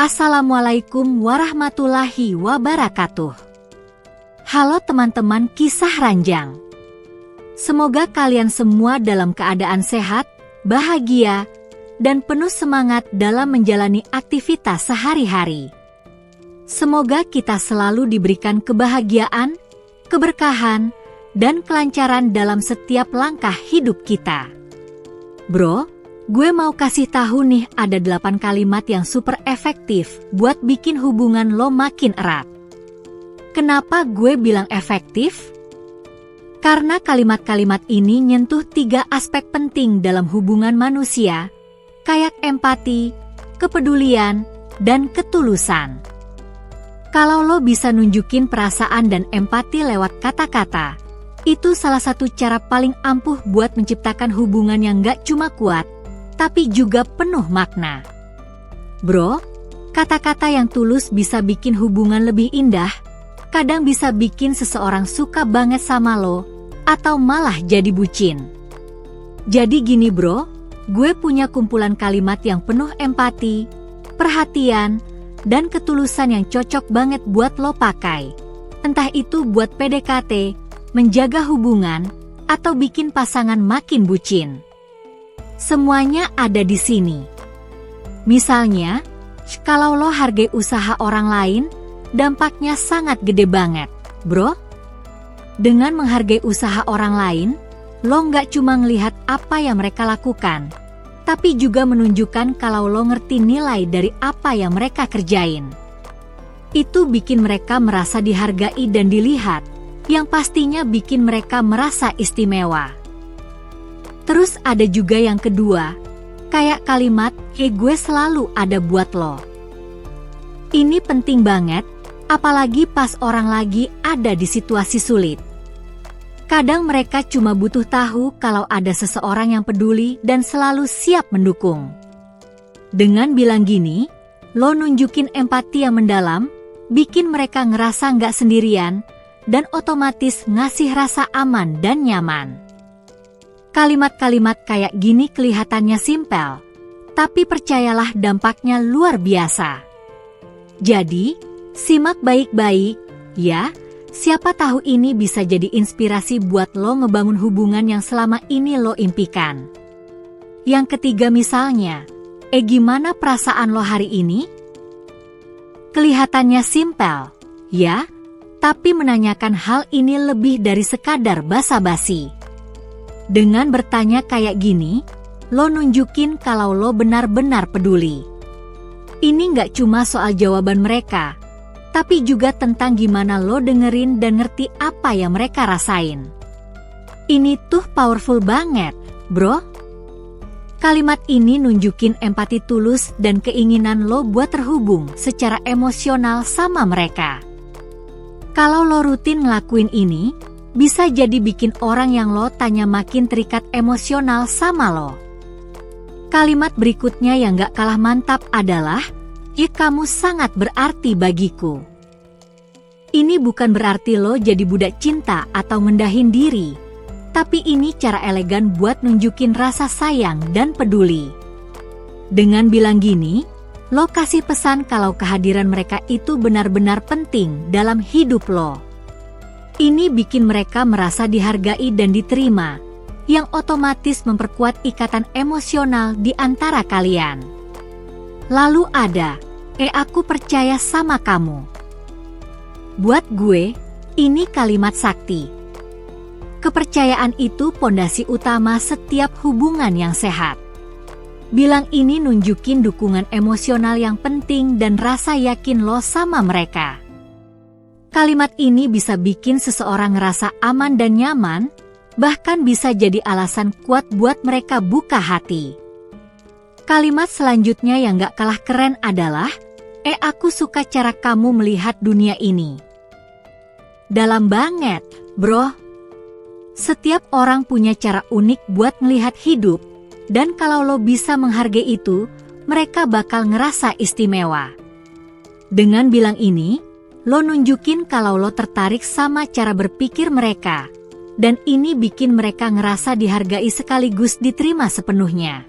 Assalamualaikum warahmatullahi wabarakatuh. Halo teman-teman kisah ranjang. Semoga kalian semua dalam keadaan sehat, bahagia, dan penuh semangat dalam menjalani aktivitas sehari-hari. Semoga kita selalu diberikan kebahagiaan, keberkahan, dan kelancaran dalam setiap langkah hidup kita. Bro, gue mau kasih tahu nih, ada 8 kalimat yang super efektif buat bikin hubungan lo makin erat. Kenapa gue bilang efektif? Karena kalimat-kalimat ini nyentuh 3 aspek penting dalam hubungan manusia, kayak empati, kepedulian, dan ketulusan. Kalau lo bisa nunjukin perasaan dan empati lewat kata-kata, itu salah satu cara paling ampuh buat menciptakan hubungan yang gak cuma kuat, tapi juga penuh makna. Bro, kata-kata yang tulus bisa bikin hubungan lebih indah, kadang bisa bikin seseorang suka banget sama lo, atau malah jadi bucin. Jadi gini bro, gue punya kumpulan kalimat yang penuh empati, perhatian, dan ketulusan yang cocok banget buat lo pakai. Entah itu buat PDKT, menjaga hubungan, atau bikin pasangan makin bucin. Semuanya ada di sini. Misalnya, kalau lo hargai usaha orang lain, dampaknya sangat gede banget, bro. Dengan menghargai usaha orang lain, lo nggak cuma ngelihat apa yang mereka lakukan, tapi juga menunjukkan kalau lo ngerti nilai dari apa yang mereka kerjain. Itu bikin mereka merasa dihargai dan dilihat, yang pastinya bikin mereka merasa istimewa. Terus ada juga yang kedua, kayak kalimat, gue selalu ada buat lo. Ini penting banget, apalagi pas orang lagi ada di situasi sulit. Kadang mereka cuma butuh tahu kalau ada seseorang yang peduli dan selalu siap mendukung. Dengan bilang gini, lo nunjukin empati yang mendalam, bikin mereka ngerasa nggak sendirian, dan otomatis ngasih rasa aman dan nyaman. Kalimat-kalimat kayak gini kelihatannya simpel, tapi percayalah dampaknya luar biasa. Jadi, simak baik-baik, ya. Siapa tahu ini bisa jadi inspirasi buat lo ngebangun hubungan yang selama ini lo impikan. Yang ketiga misalnya, gimana perasaan lo hari ini? Kelihatannya simpel, ya, tapi menanyakan hal ini lebih dari sekadar basa-basi. Dengan bertanya kayak gini, lo nunjukin kalau lo benar-benar peduli. Ini nggak cuma soal jawaban mereka, tapi juga tentang gimana lo dengerin dan ngerti apa yang mereka rasain. Ini tuh powerful banget, bro. Kalimat ini nunjukin empati tulus dan keinginan lo buat terhubung secara emosional sama mereka. Kalau lo rutin ngelakuin ini, bisa jadi bikin orang yang lo tanya makin terikat emosional sama lo. Kalimat berikutnya yang gak kalah mantap adalah, kamu sangat berarti bagiku. Ini bukan berarti lo jadi budak cinta atau ngendahin diri, tapi ini cara elegan buat nunjukin rasa sayang dan peduli. Dengan bilang gini, lo kasih pesan kalau kehadiran mereka itu benar-benar penting dalam hidup lo. Ini bikin mereka merasa dihargai dan diterima, yang otomatis memperkuat ikatan emosional di antara kalian. Lalu ada, aku percaya sama kamu. Buat gue, ini kalimat sakti. Kepercayaan itu pondasi utama setiap hubungan yang sehat. Bilang ini nunjukin dukungan emosional yang penting dan rasa yakin lo sama mereka. Kalimat ini bisa bikin seseorang ngerasa aman dan nyaman, bahkan bisa jadi alasan kuat buat mereka buka hati. Kalimat selanjutnya yang gak kalah keren adalah, aku suka cara kamu melihat dunia ini. Dalam banget, bro. Setiap orang punya cara unik buat melihat hidup, dan kalau lo bisa menghargai itu, mereka bakal ngerasa istimewa. Dengan bilang ini, lo nunjukin kalau lo tertarik sama cara berpikir mereka, dan ini bikin mereka ngerasa dihargai sekaligus diterima sepenuhnya.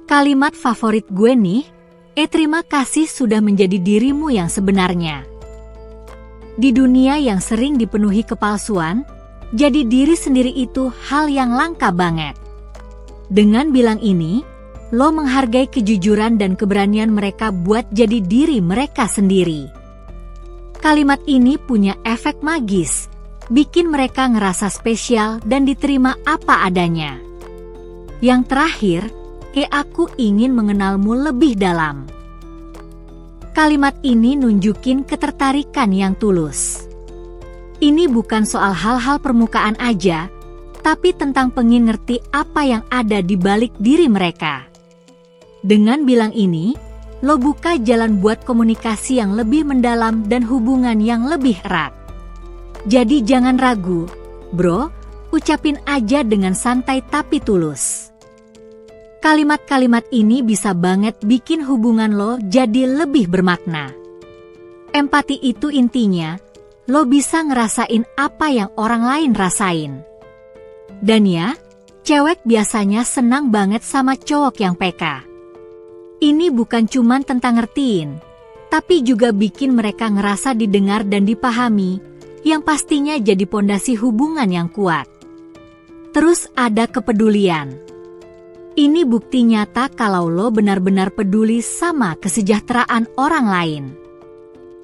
Kalimat favorit gue nih, Terima kasih sudah menjadi dirimu yang sebenarnya. Di dunia yang sering dipenuhi kepalsuan, jadi diri sendiri itu hal yang langka banget. Dengan bilang ini, lo menghargai kejujuran dan keberanian mereka buat jadi diri mereka sendiri. Kalimat ini punya efek magis, bikin mereka ngerasa spesial dan diterima apa adanya. Yang terakhir, aku ingin mengenalmu lebih dalam. Kalimat ini nunjukin ketertarikan yang tulus. Ini bukan soal hal-hal permukaan aja, tapi tentang pengen ngerti apa yang ada di balik diri mereka. Dengan bilang ini, lo buka jalan buat komunikasi yang lebih mendalam dan hubungan yang lebih erat. Jadi jangan ragu, bro, ucapin aja dengan santai tapi tulus. Kalimat-kalimat ini bisa banget bikin hubungan lo jadi lebih bermakna. Empati itu intinya, lo bisa ngerasain apa yang orang lain rasain. Dan ya, cewek biasanya senang banget sama cowok yang peka. Ini bukan cuman tentang ngertiin, tapi juga bikin mereka ngerasa didengar dan dipahami, yang pastinya jadi pondasi hubungan yang kuat. Terus ada kepedulian. Ini bukti nyata kalau lo benar-benar peduli sama kesejahteraan orang lain.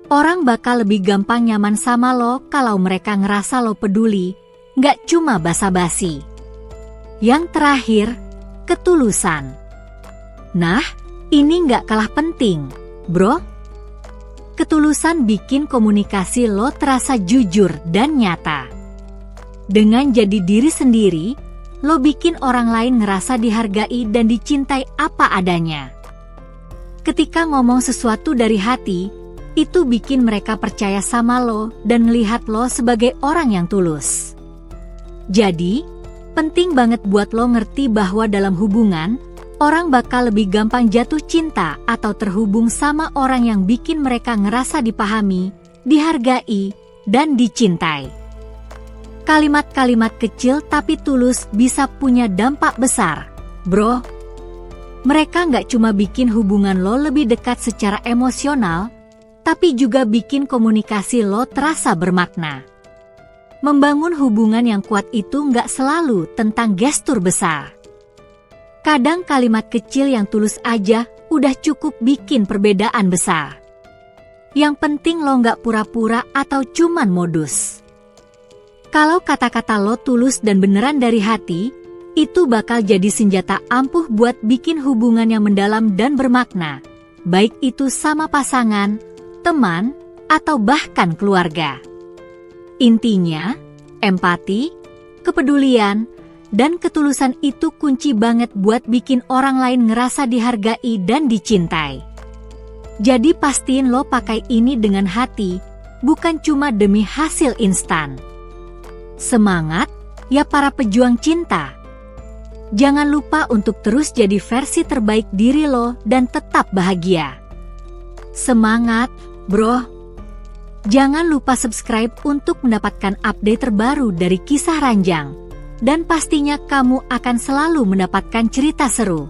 Orang bakal lebih gampang nyaman sama lo kalau mereka ngerasa lo peduli, nggak cuma basa-basi. Yang terakhir, ketulusan. Nah, ini nggak kalah penting, bro. Ketulusan bikin komunikasi lo terasa jujur dan nyata. Dengan jadi diri sendiri, lo bikin orang lain ngerasa dihargai dan dicintai apa adanya. Ketika ngomong sesuatu dari hati, itu bikin mereka percaya sama lo dan melihat lo sebagai orang yang tulus. Jadi, penting banget buat lo ngerti bahwa dalam hubungan, orang bakal lebih gampang jatuh cinta atau terhubung sama orang yang bikin mereka ngerasa dipahami, dihargai, dan dicintai. Kalimat-kalimat kecil tapi tulus bisa punya dampak besar, bro. Mereka nggak cuma bikin hubungan lo lebih dekat secara emosional, tapi juga bikin komunikasi lo terasa bermakna. Membangun hubungan yang kuat itu nggak selalu tentang gestur besar. Kadang kalimat kecil yang tulus aja udah cukup bikin perbedaan besar. Yang penting lo nggak pura-pura atau cuman modus. Kalau kata-kata lo tulus dan beneran dari hati, itu bakal jadi senjata ampuh buat bikin hubungan yang mendalam dan bermakna, baik itu sama pasangan, teman, atau bahkan keluarga. Intinya, empati, kepedulian, dan ketulusan itu kunci banget buat bikin orang lain ngerasa dihargai dan dicintai. Jadi pastiin lo pakai ini dengan hati, bukan cuma demi hasil instan. Semangat, ya para pejuang cinta. Jangan lupa untuk terus jadi versi terbaik diri lo dan tetap bahagia. Semangat, bro. Jangan lupa subscribe untuk mendapatkan update terbaru dari Kisah Ranjang. Dan pastinya kamu akan selalu mendapatkan cerita seru.